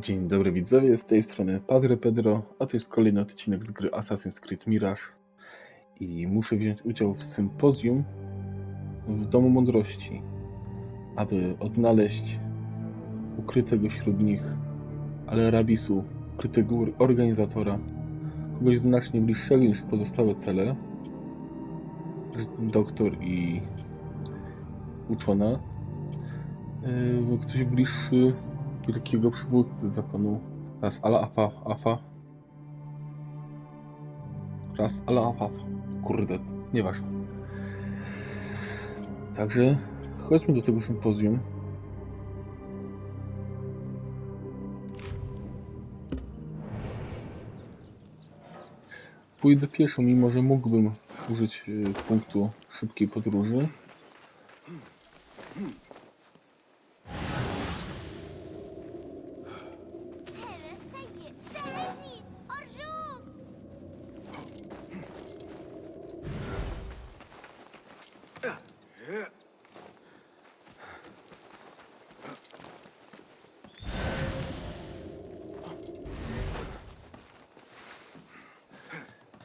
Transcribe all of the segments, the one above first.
Dzień dobry widzowie, z tej strony Padre Pedro, a to jest kolejny odcinek z gry Assassin's Creed Mirage i muszę wziąć udział w sympozjum w Domu Mądrości, aby odnaleźć ukrytego wśród nich Al-Rabisu, ukrytego organizatora, kogoś znacznie bliższego niż pozostałe cele, doktor i uczona, ktoś bliższy wielkiego przywódcy zakonu Ras Al-Afaf. Kurde, nieważne. Także chodźmy do tego sympozjum. Pójdę pieszo, mimo że mógłbym użyć punktu szybkiej podróży.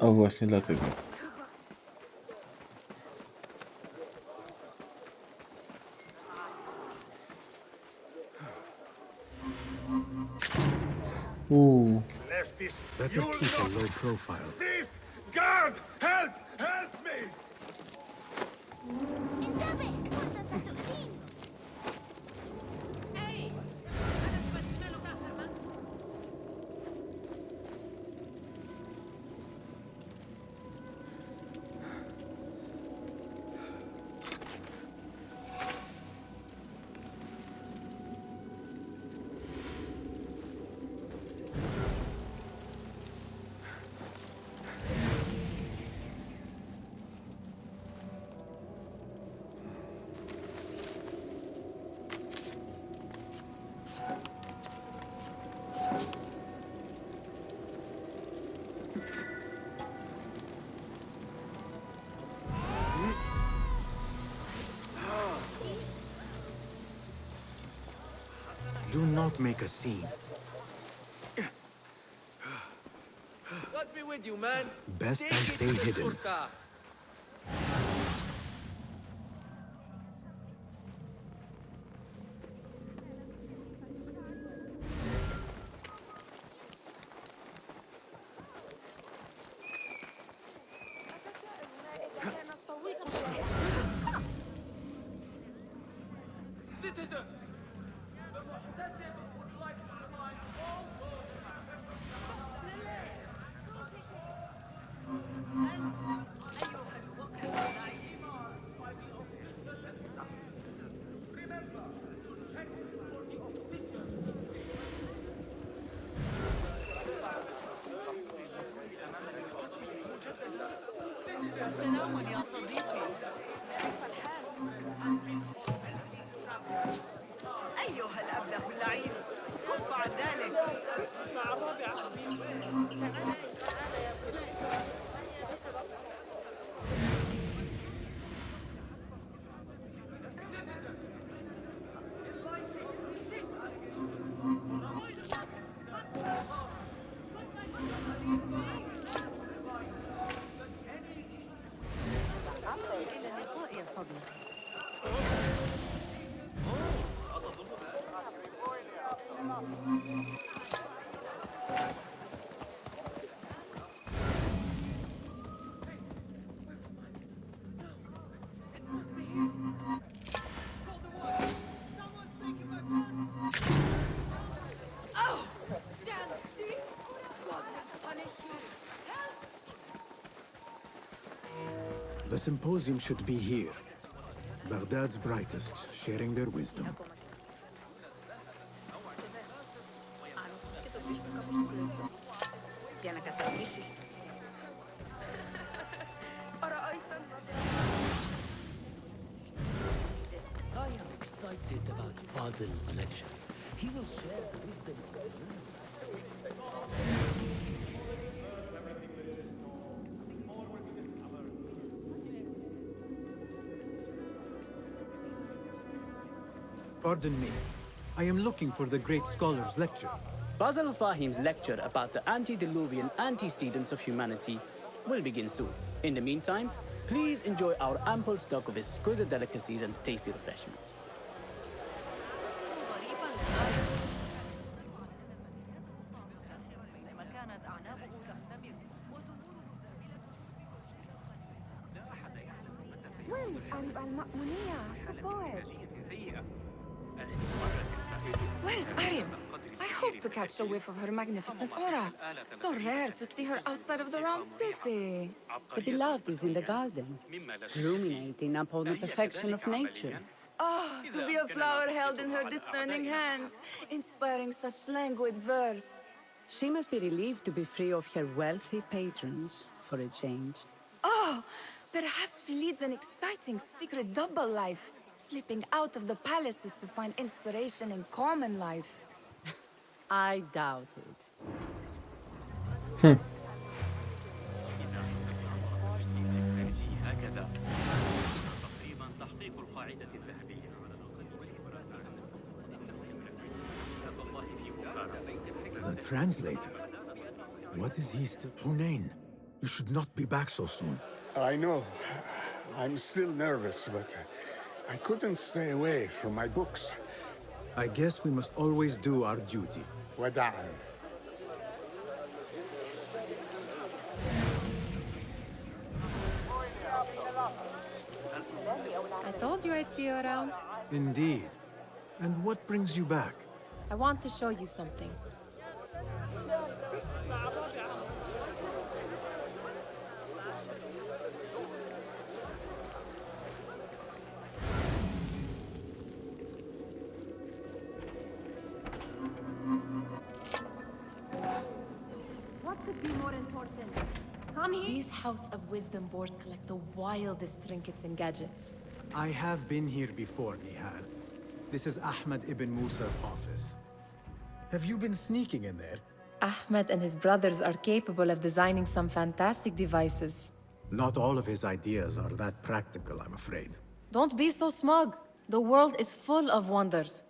A właśnie dlatego. Better keep a low profile. Thief! Guard! Help! Help me! انتبه! كنت ستؤذيني. أي! أنا بشمالك آخر Do not make a scene. God be with you, man. Best I stay hidden. سلام يا صديقي. كيف الحال؟ أيها الأبله اللعين، كف عن ذلك. مع الرابع عظيم. إلى اللقاء يا صديقي. The symposium should be here. Baghdad's brightest, sharing their wisdom. I am excited about Fazil's lecture. He will share the wisdom of the Pardon me. I am looking for the great scholar's lecture. Fazil Fahim's lecture about the antediluvian antecedents of humanity will begin soon. In the meantime, please enjoy our ample stock of exquisite delicacies and tasty refreshments. بينما كانت أعناقه تختمر وين المأمونية؟ Where's Arim? I hope to catch a whiff of her magnificent aura. So rare to see her outside of the round city. The beloved is in the garden, ruminating upon the perfection of nature. Ah, to be a flower held in her discerning hands, inspiring such languid verse. She must be relieved to be free of her wealthy patrons for a change. Oh, perhaps she leads an exciting secret double life, slipping out of the palaces to find inspiration in common life. I doubt it. The translator? What is he still? Hunain, you should not be back so soon. I know. I'm still nervous, but I couldn't stay away from my books. I guess we must always do our duty. وداعاً. I told you I'd see you around. Indeed. And what brings you back? I want to show you something. What could be more important? Come here. These House of Wisdom boards collect the wildest trinkets and gadgets. I have been here before, Nihal. This is Ahmed ibn Musa's office. Have you been sneaking in there? Ahmed and his brothers are capable of designing some fantastic devices. Not all of his ideas are that practical, I'm afraid. Don't be so smug. The world is full of wonders.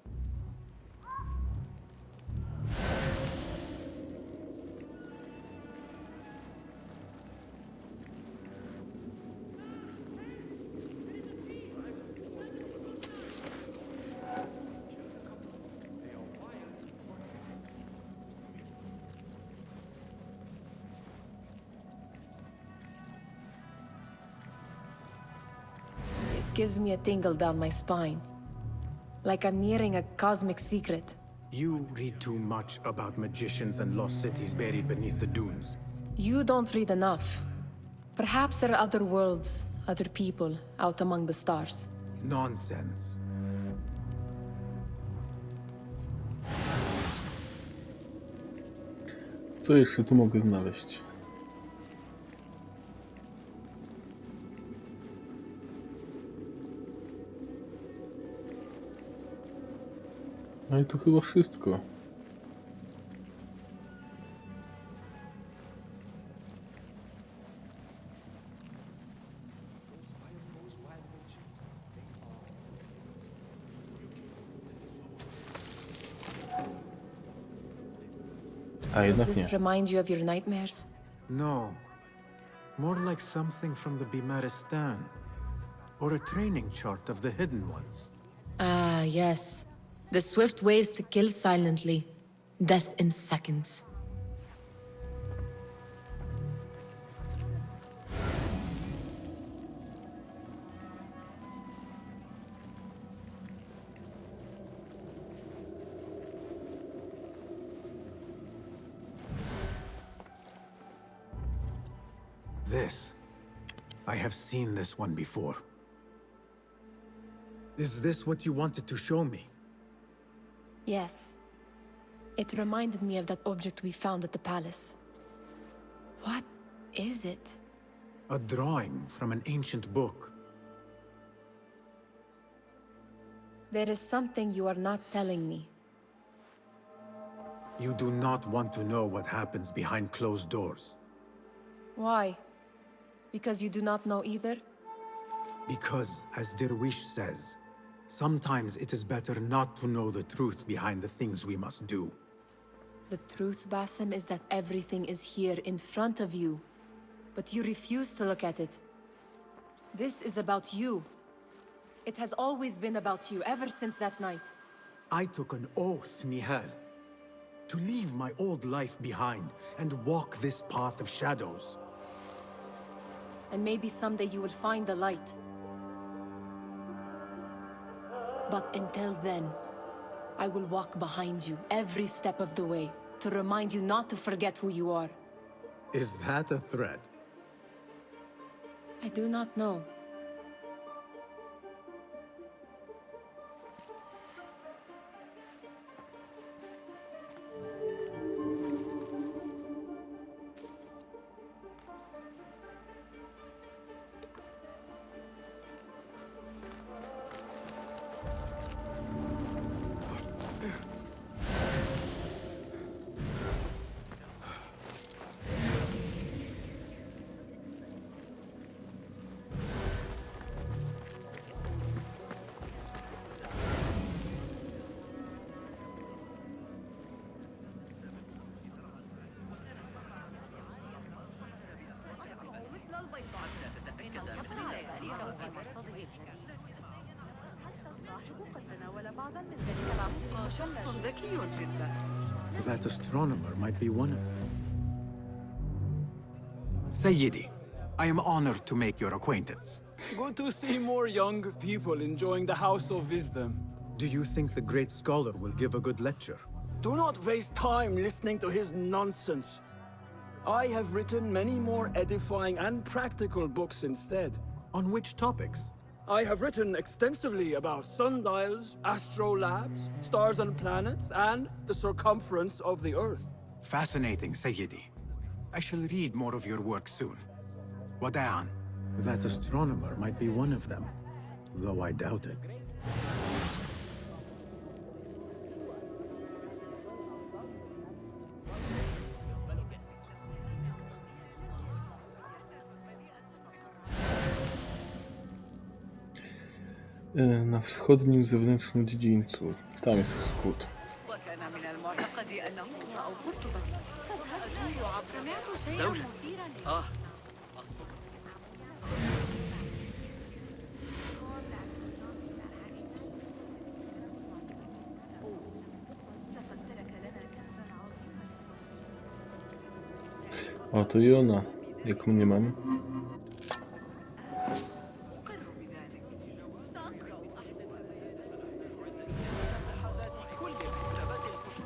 Gives me a tingle down my spine. Like I'm nearing a cosmic secret. You read too much about magicians and lost cities buried beneath the dunes. You don't read enough. Perhaps there are other worlds, other people, out among the stars. Nonsense. Co jeszcze tu mogę znaleźć? No i to chyba wszystko. A Does jednak nie. this remind you of your nightmares? No. More like something from the Bimaristan. Or a training chart of the Hidden Ones. Ah, yes. The swift ways to kill silently. Death in seconds. This. I have seen this one before. Is this what you wanted to show me? Yes. It reminded me of that object we found at the palace. What is it? A drawing from an ancient book. There is something you are not telling me. You do not want to know what happens behind closed doors. Why? Because you do not know either? Because, as Derwish says, sometimes it is better not to know the truth behind the things we must do. The truth, Basim, is that everything is here in front of you. But you refuse to look at it. This is about you. It has always been about you, ever since that night. I took an oath, Nihal, to leave my old life behind and walk this path of shadows. And maybe someday you will find the light. But until then, I will walk behind you every step of the way to remind you not to forget who you are. Is that a threat? I do not know. That astronomer might be one of them. Sayyidi, I am honored to make your acquaintance. Good to see more young people enjoying the House of Wisdom. Do you think the great scholar will give a good lecture? Do not waste time listening to his nonsense. I have written many more edifying and practical books instead. On which topics? I have written extensively about sundials, astrolabes, stars and planets, and the circumference of the Earth. Fascinating, Sayyidi. I shall read more of your work soon. Wada'an. That astronomer might be one of them, though I doubt it. Na wschodnim zewnętrznym dziedzińcu. Tam jest wschód. وكان من المعتقد أن قطة أو قرطبة تذهب عبر. سمعت شيئا مثيرا. O, to i ona. Jak mnie mam.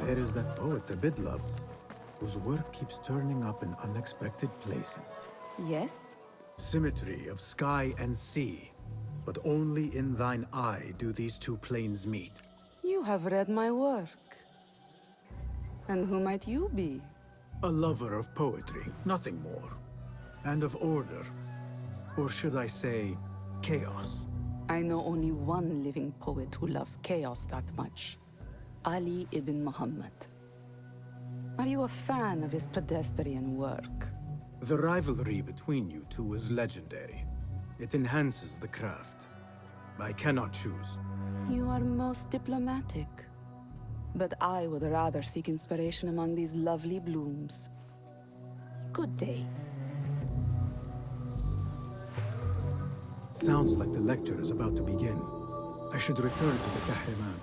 There is that poet Abid loves, whose work keeps turning up in unexpected places. Yes? Symmetry of sky and sea, but only in thine eye do these two planes meet. You have read my work. And who might you be? A lover of poetry, nothing more. And of order. Or should I say, chaos. I know only one living poet who loves chaos that much. Ali ibn Muhammad. Are you a fan of his pedestrian work? The rivalry between you two is legendary. It enhances the craft. I cannot choose. You are most diplomatic. But I would rather seek inspiration among these lovely blooms. Good day. Sounds like the lecture is about to begin. I should return to the Kahraman.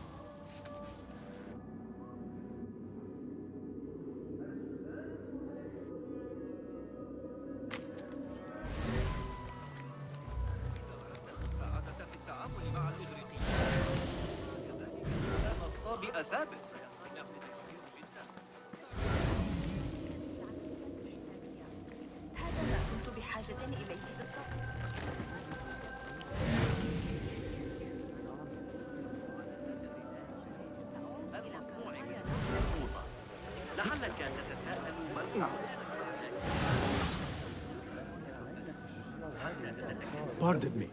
Pardon me.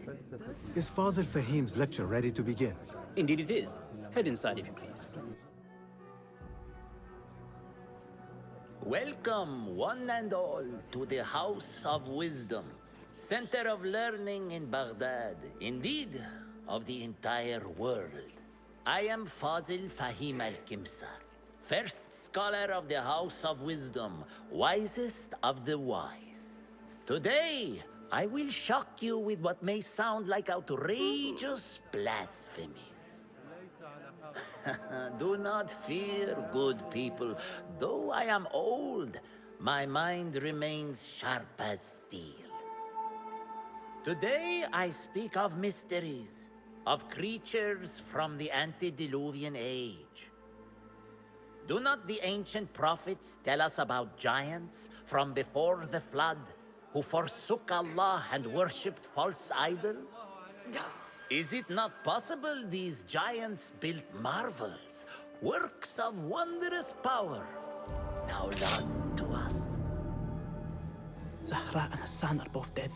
Is Fazil Fahim's lecture ready to begin? Indeed it is. Head inside if you please. Welcome, one and all, to the House of Wisdom, center of learning in Baghdad, indeed, of the entire world. I am Fazil Fahim al-Kimsa, first scholar of the House of Wisdom, wisest of the wise. Today, I will shock you with what may sound like outrageous blasphemies. Do not fear, good people. Though I am old, my mind remains sharp as steel. Today, I speak of mysteries, of creatures from the antediluvian age. Do not the ancient prophets tell us about giants from before the flood who forsook Allah and worshipped false idols? Is it not possible these giants built marvels, works of wondrous power, now lost to us? Zahra and Hassan are both dead,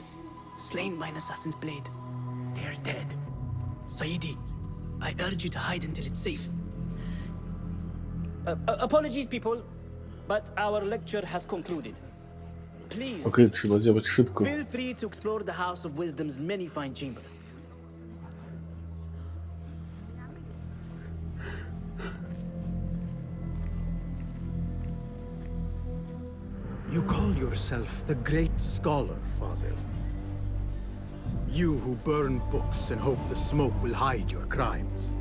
slain by an assassin's blade. They're dead. Sayyidi, I urge you to hide until it's safe. Apologies, people, but our lecture has concluded. Please, Okej, trzeba działać szybko. feel free to explore the House of Wisdom's many fine chambers. You call yourself the great scholar, Fazil. You who burn books and hope the smoke will hide your crimes.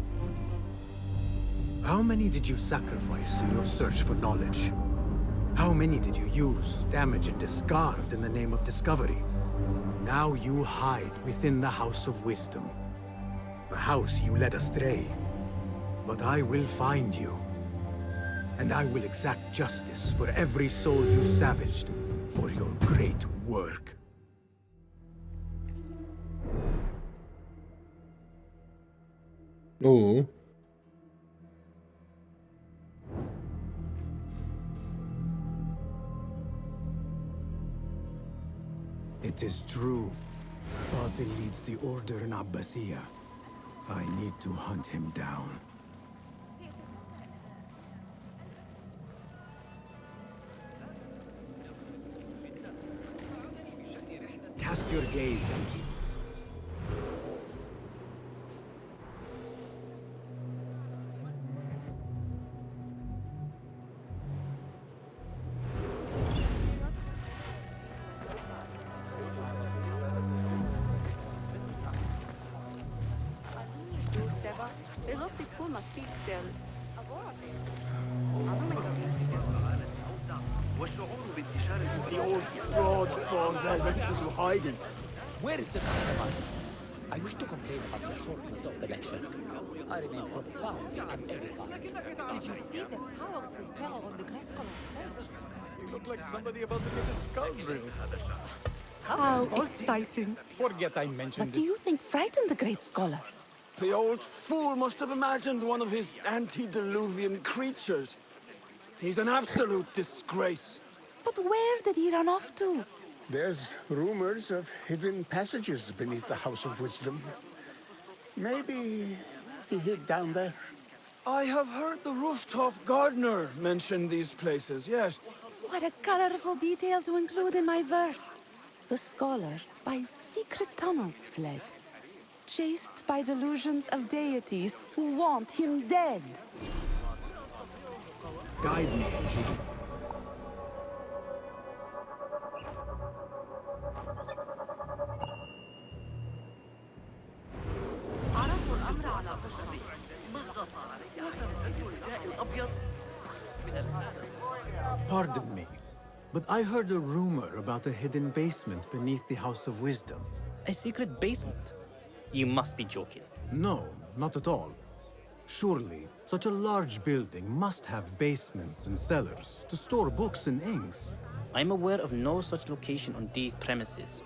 How many did you sacrifice in your search for knowledge? How many did you use, damage, and discard in the name of discovery? Now you hide within the House of Wisdom. The house you led astray. But I will find you. And I will exact justice for every soul you savaged for your great work. O, It is true. Fazil leads the order in Abbasiyah. I need to hunt him down. Cast your gaze, Yankee. The old fraud Fazil went into hiding. Where is the cameraman? I wish to complain about the shortness of the lecture. I remain profoundly unedified. Did you see the powerful terror on the great scholar's face? You look like somebody about to make a discovery. How exciting. Forget I mentioned What do you think frightened the great scholar? The old fool must have imagined one of his antediluvian creatures. He's an absolute disgrace. But where did he run off to? There's rumors of hidden passages beneath the House of Wisdom. Maybe he hid down there. I have heard the rooftop gardener mention these places, yes. What a colorful detail to include in my verse. The scholar by secret tunnels fled, chased by delusions of deities who want him dead. Guide me, Yankee. عرضوا الأمر على قصة. Pardon me, but I heard a rumor about a hidden basement beneath the House of Wisdom. A secret basement? You must be joking. No, not at all. Surely, such a large building must have basements and cellars to store books and inks. I'm aware of no such location on these premises.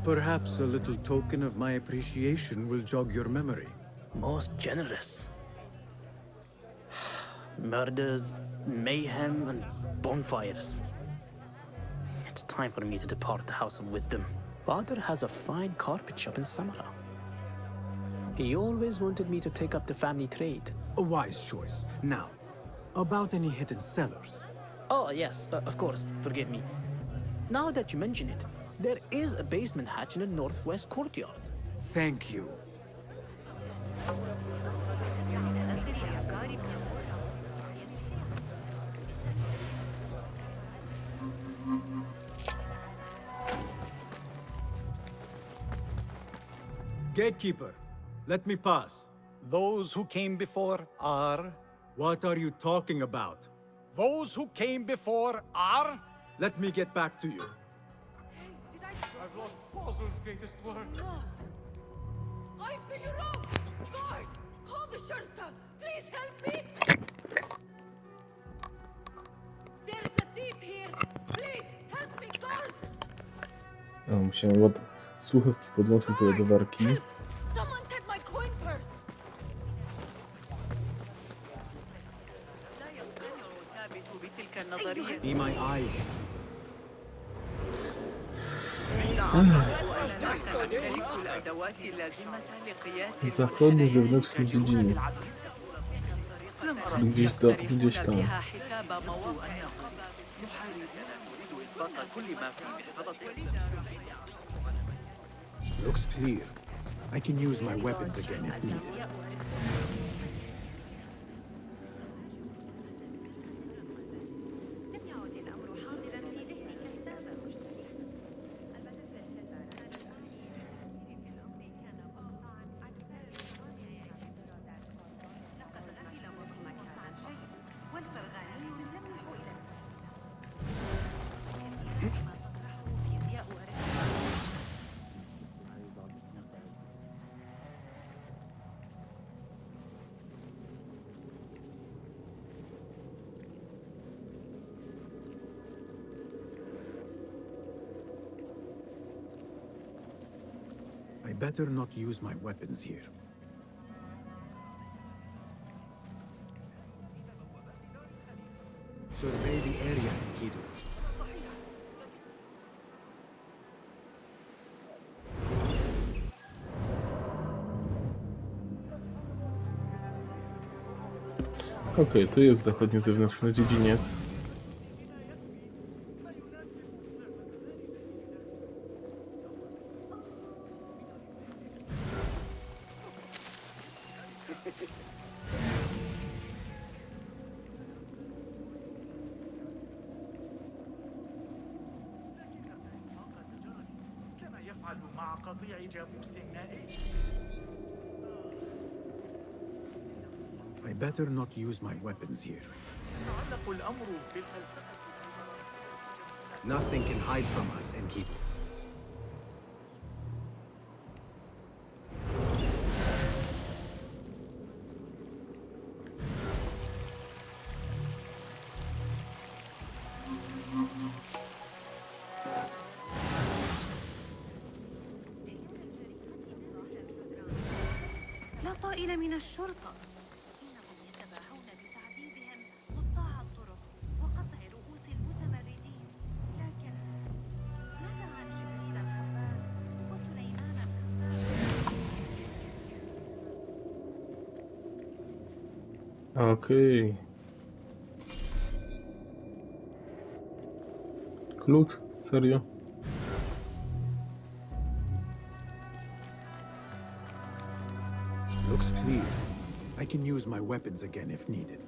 Perhaps a little token of my appreciation will jog your memory. Most generous. Murders, mayhem, and bonfires. It's time for me to depart the House of Wisdom. Father has a fine carpet shop in Samara. He always wanted me to take up the family trade. A wise choice. Now, about any hidden cellars. Oh, yes, of course, forgive me. Now that you mention it, there is a basement hatch in the northwest courtyard. Thank you. Gatekeeper, let me pass. Those who came before are. What are you talking about? Those who came before are. Let me get back to you. I've lost Fazil's greatest work. No. I've been robbed! Guard! Call the Shurta! Please help me! There's a thief here! Please help me, guard! O, musiałem słuchawki podłączyć do ładowarki. Help! Someone take my coin purse! لا يقتنع ثابت بتلك النظرية. Be my eyes. الأدوات اللازمة لقياس Zachodni zewnętrzny dziedziniec. Gdzieś tam. بها حساب مواقع نحارب إثبات كل ما في محفظة. Looks clear. I can use my weapons again if needed. I better not use my weapons here. Survey the area, Kido. Okej, tu jest zachodni zewnętrzny dziedziniec. I better not use my weapons here. Nothing can hide from us, Enkidu. لا طائل من الشرطة. إنهم يتباهون بتعذيبهم قطاع الطرق وقطع رؤوس المتمردين. لكن ماذا عن جبريل الخباز وسليمان الكذاب؟ Okej. Klucz? Serio? Looks clear. I can use my weapons again if needed.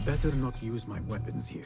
better not use my weapons here.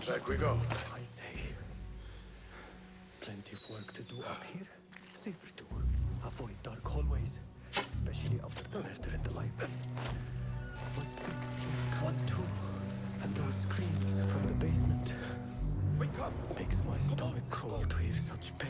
Back we go. I say, plenty of work to do up here. Safer to avoid dark hallways, especially after the murder in the library. What's this place come to? And those screams from the basement. Wake up! Makes my stomach crawl to hear such pain.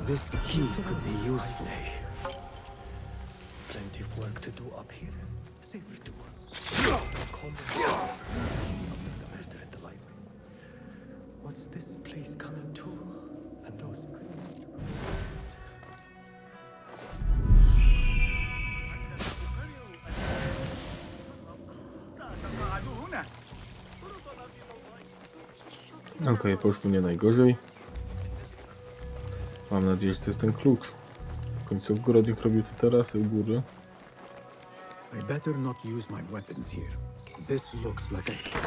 This key could be used, say. Plenty of work to do up here. Safer to call after the murder in the library. What's this place coming to? And those Okej, poszło nie najgorzej. Mam nadzieję, że to jest ten klucz. W końcu w górę niech robił to teraz, u góry. I better not use my weapons here. This looks like a...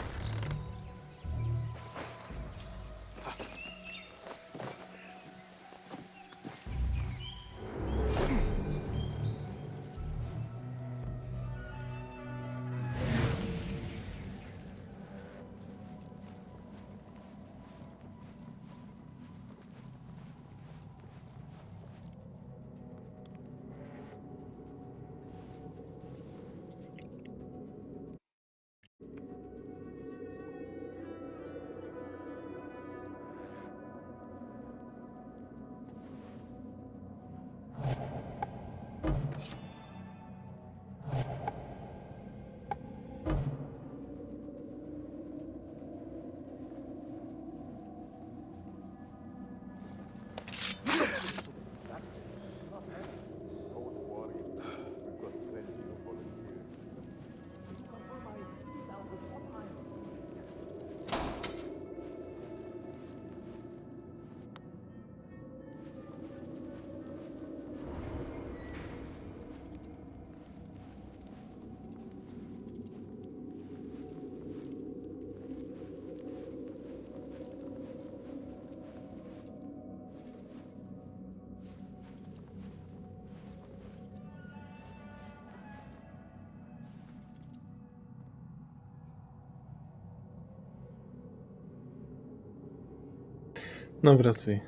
No wracaj.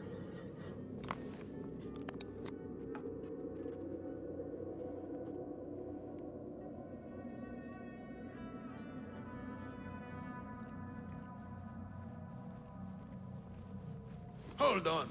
Hold on.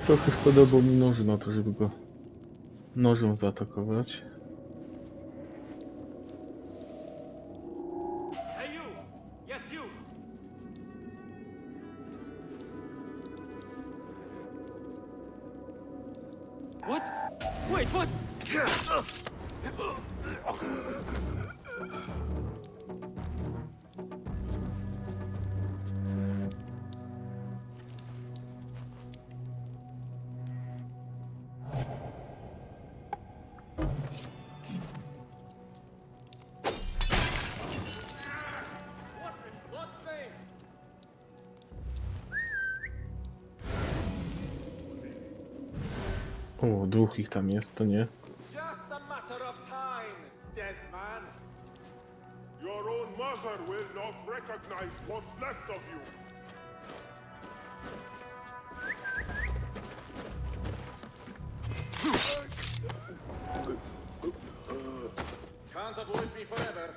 Trochę spodobał mi noży na to, żeby go nożem zaatakować. Hey you! Yes you! What? Wait, what? O, dwóch ich tam jest, to nie. Just a matter of time, dead man. Your own mother will not recognize what's left of you. Can't avoid me forever.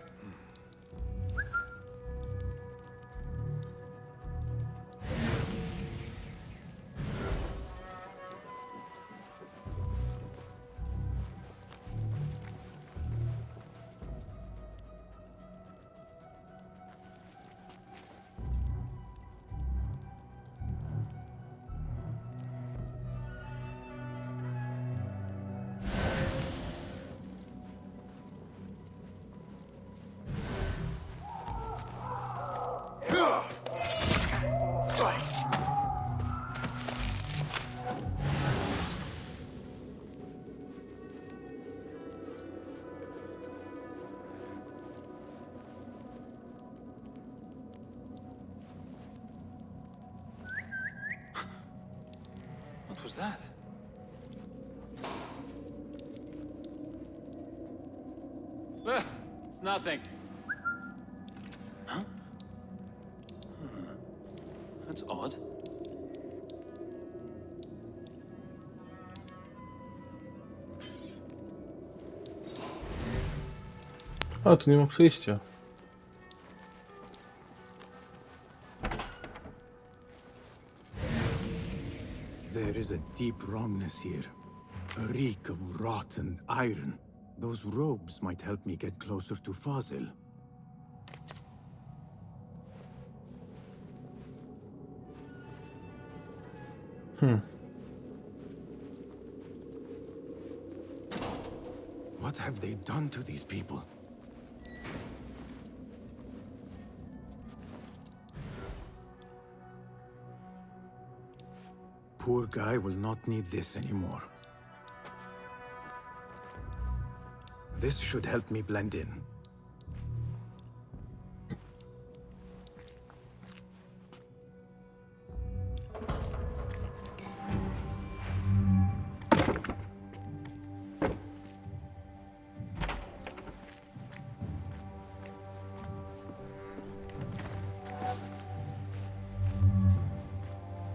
What was that? It's nothing. Huh? That's odd. A, tu nie ma przejścia. There is a deep wrongness here. A reek of rot and iron. Those robes might help me get closer to Fazil. What have they done to these people? Poor guy will not need this anymore. This should help me blend in.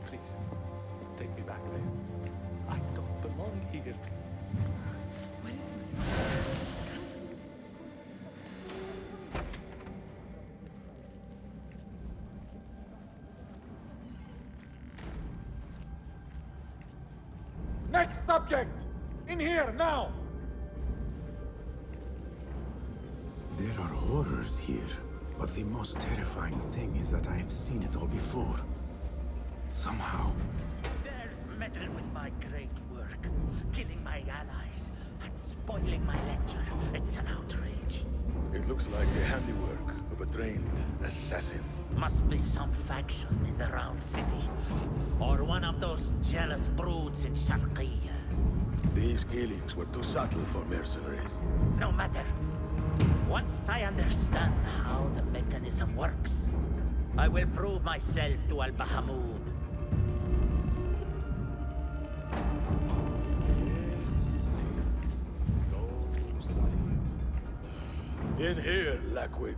Please, take me back there. I don't belong here. Where is Next subject! In here, now! There are horrors here, but the most terrifying thing is that I have seen it all before. Somehow. There's meddle with my great work, killing my allies, and spoiling my lecture. It's an outrage. It looks like the handiwork of a trained assassin. Must be some faction in the Round City, or one of those jealous broods in Sharqiyya. These killings were too subtle for mercenaries. No matter. Once I understand how the mechanism works, I will prove myself to Al-Bahamud. In here, Lackwit.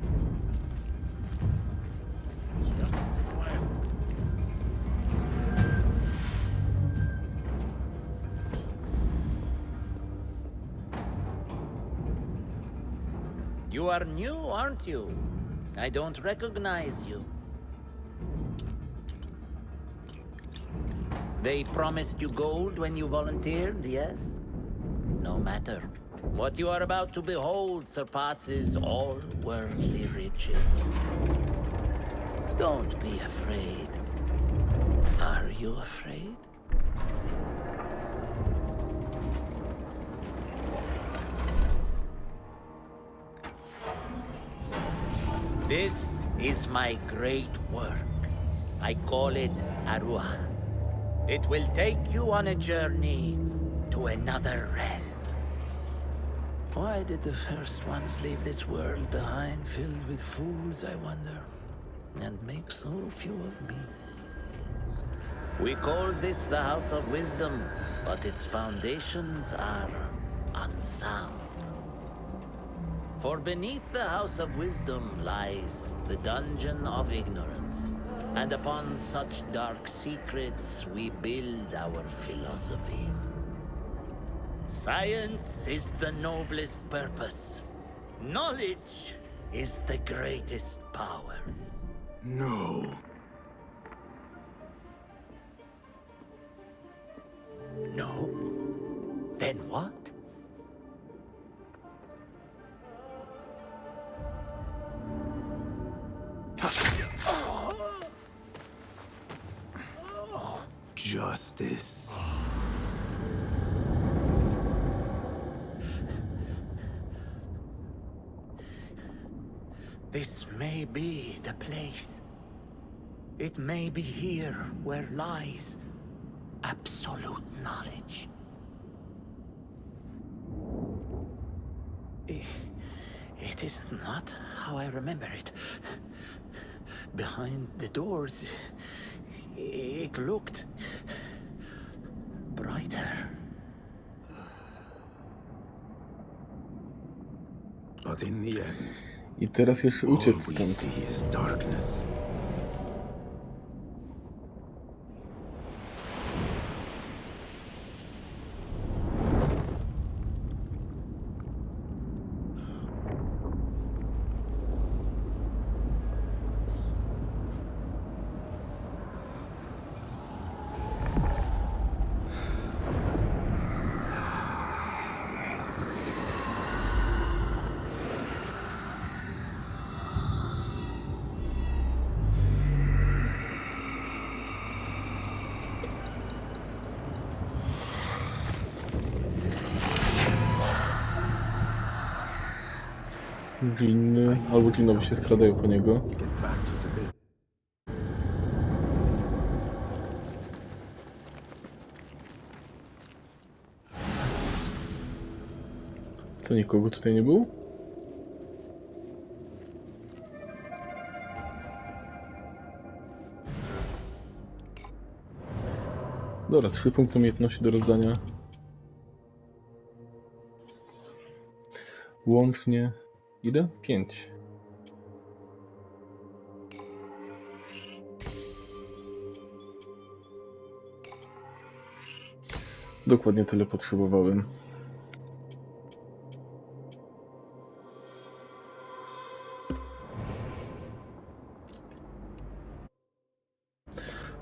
You are new, aren't you? I don't recognize you. They promised you gold when you volunteered, yes? No matter. What you are about to behold surpasses all worldly riches. Don't be afraid. Are you afraid? This is my great work. I call it Arwah. It will take you on a journey to another realm. Why did the first ones leave this world behind, filled with fools, I wonder, and make so few of me? We call this the House of Wisdom, but its foundations are unsound. For beneath the House of Wisdom lies the Dungeon of Ignorance, and upon such dark secrets we build our philosophies. Science is the noblest purpose. Knowledge is the greatest power. No. No? Then what? Justice. This may be the place. It may be here where lies absolute knowledge. It is not how I remember it. Behind the doors, it looked brighter. But in the end, I teraz jeszcze uciec all we stąd. see is darkness. Dżinny albo dżinowie się stradają po niego. Co, nikogo tutaj nie było? Dobra, 3 punkty umiejętności do rozdania. Łącznie ile? 5. Dokładnie tyle potrzebowałem.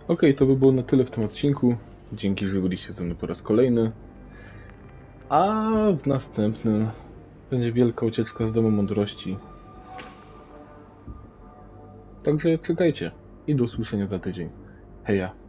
Okej, to by było na tyle w tym odcinku. Dzięki, że byliście ze mną po raz kolejny. A w następnym będzie wielka ucieczka z Domu Mądrości. Także czekajcie i do usłyszenia za tydzień. Heja!